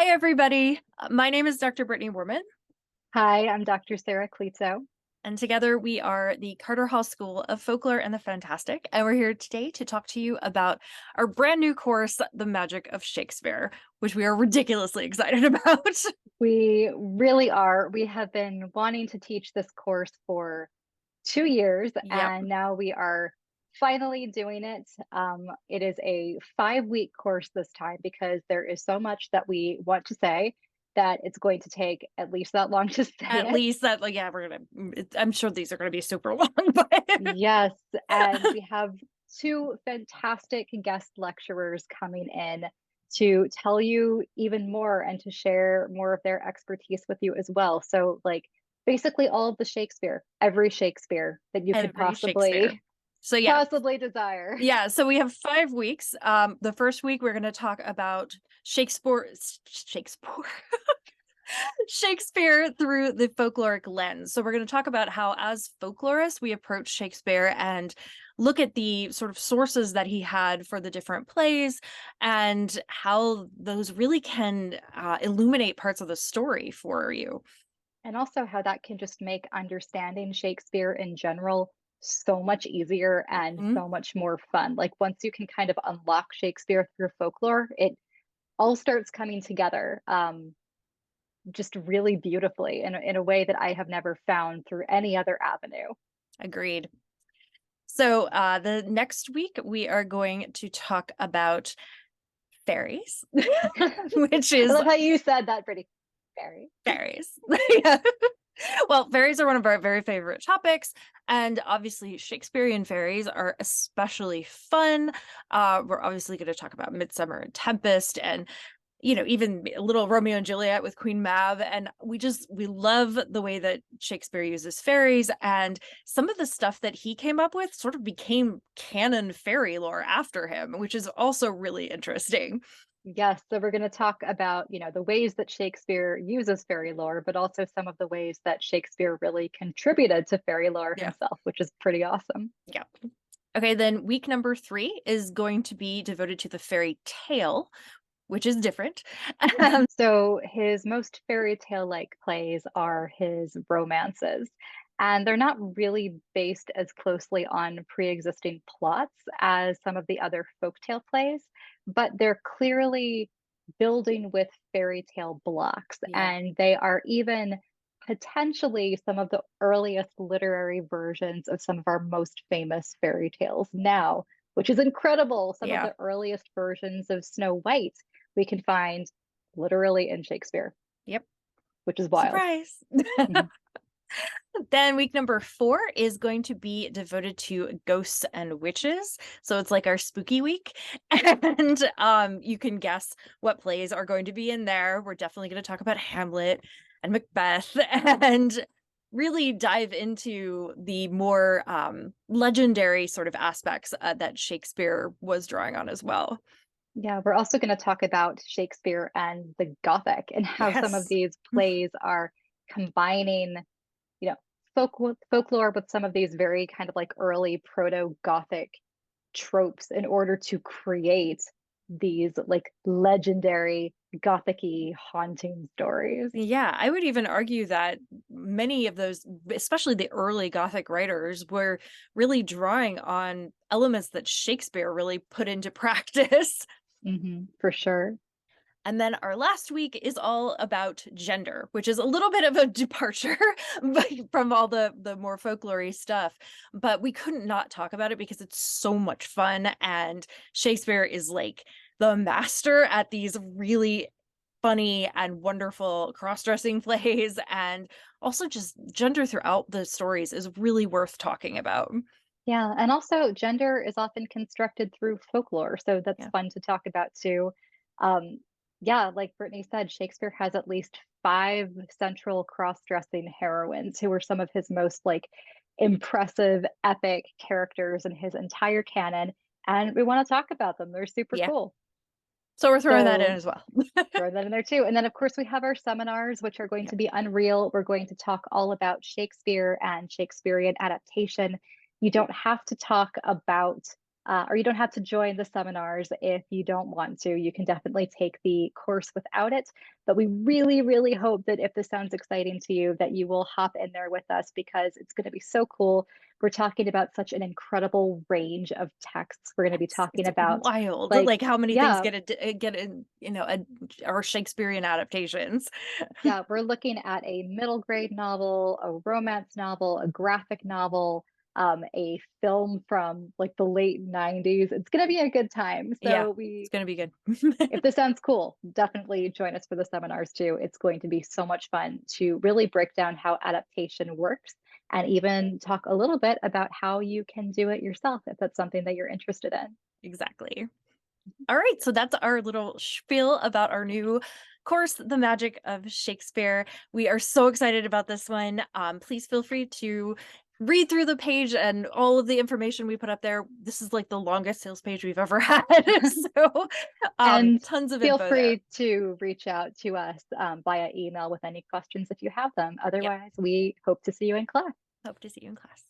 Hi, everybody. My name is Dr. Brittany Warman, Hi, I'm Dr. Sarah Clito. and together we are the Carter Hall School of Folklore and the Fantastic. And we're here today to talk to you about our brand new course, The Magic of Shakespeare, which we are ridiculously excited about. We really are. We have been wanting to teach this course for 2 years, Yep. and now we are finally doing it. It is a 5-week course this time because there is so much that we want to say that it's going to take at least that long to say At it. least that, like, yeah, I'm sure these are going to be super long, but Yes, and we have two fantastic guest lecturers coming in to tell you even more and to share more of their expertise with you as well. So, like, basically all of the Shakespeare, every Shakespeare that you could every Shakespeare. possibly So, yeah. possibly desire. Yeah, so we have 5 weeks. The first week we're going to talk about Shakespeare. Shakespeare through the folkloric lens. So we're going to talk about how, as folklorists, we approach Shakespeare and look at the sort of sources that he had for the different plays and how those really can illuminate parts of the story for you. And also how that can just make understanding Shakespeare in general so much easier and Mhm. so much more fun. Like once you can kind of unlock Shakespeare through folklore, it all starts coming together. Just really beautifully in a way that I have never found through any other avenue. Agreed. So the next week we are going to talk about fairies, which I is love how you said that pretty very. fairies. Yeah. Well, fairies are one of our very favorite topics, and obviously Shakespearean fairies are especially fun. We're obviously going to talk about Midsummer and Tempest, and even little Romeo and Juliet with Queen Mab. And we love the way that Shakespeare uses fairies, and some of the stuff that he came up with sort of became canon fairy lore after him, which is also really interesting. Yes, so we're going to talk about, the ways that Shakespeare uses fairy lore, but also some of the ways that Shakespeare really contributed to fairy lore Yeah. himself, which is pretty awesome. Yeah. Okay, then week number 3 is going to be devoted to the fairy tale, which is different. So his most fairy tale like plays are his romances. And they're not really based as closely on pre-existing plots as some of the other folktale plays, but they're clearly building with fairy tale blocks. Yeah. And they are even potentially some of the earliest literary versions of some of our most famous fairy tales now, which is incredible. Some of Yeah. the earliest versions of Snow White we can find literally in Shakespeare, Yep. which is wild. Surprise. Mhm. Then week number 4 is going to be devoted to ghosts and witches. So it's like our spooky week. And you can guess what plays are going to be in there. We're definitely going to talk about Hamlet and Macbeth and really dive into the more legendary sort of aspects that Shakespeare was drawing on as well. Yeah, we're also going to talk about Shakespeare and the Gothic and how some of Yes. these plays are combining, you know, folklore with some of these very kind of like early proto-Gothic tropes in order to create these like legendary Gothic-y haunting stories. Yeah, I would even argue that many of those, especially the early Gothic writers, were really drawing on elements that Shakespeare really put into practice. For sure. And then our last week is all about gender, which is a little bit of a departure from all the more folklory stuff. But we couldn't not talk about it because it's so much fun. And Shakespeare is like the master at these really funny and wonderful cross-dressing plays. And also just gender throughout the stories is really worth talking about. Yeah, and also gender is often constructed through folklore, so that's Yeah. fun to talk about too. Um, yeah, like Brittany said, Shakespeare has at least five central cross-dressing heroines who are some of his most like impressive, epic characters in his entire canon, and we want to talk about them. They're super Yeah. cool. So we're throwing that in So as well. throw that in there too. And then, of course, we have our seminars, which are going Yeah. to be unreal. We're going to talk all about Shakespeare and Shakespearean adaptation. You don't have to talk about or you don't have to join the seminars if you don't want to. You can definitely take the course without it. But we really, really hope that if this sounds exciting to you, that you will hop in there with us because it's going to be so cool. We're talking about such an incredible range of texts. We're going to be Yes, talking it's about wild, like, like, how many things yeah, get in, or Shakespearean adaptations. yeah, we're looking at a middle grade novel, a romance novel, a graphic novel, a film from like the late 90s. It's going to be a good time. Yeah, So it's we gonna be good. if this sounds cool, definitely join us for the seminars too. It's going to be so much fun to really break down how adaptation works and even talk a little bit about how you can do it yourself if that's something that you're interested in. Exactly. All right, so that's our little spiel about our new course, The Magic of Shakespeare. We are so excited about this one. Please feel free to read through the page and all of the information we put up there. This is like the longest sales page we've ever had. So And tons of feel info there. free to reach out to us via email with any questions if you have them. Yep. Otherwise, we hope to see you in class. Hope to see you in class.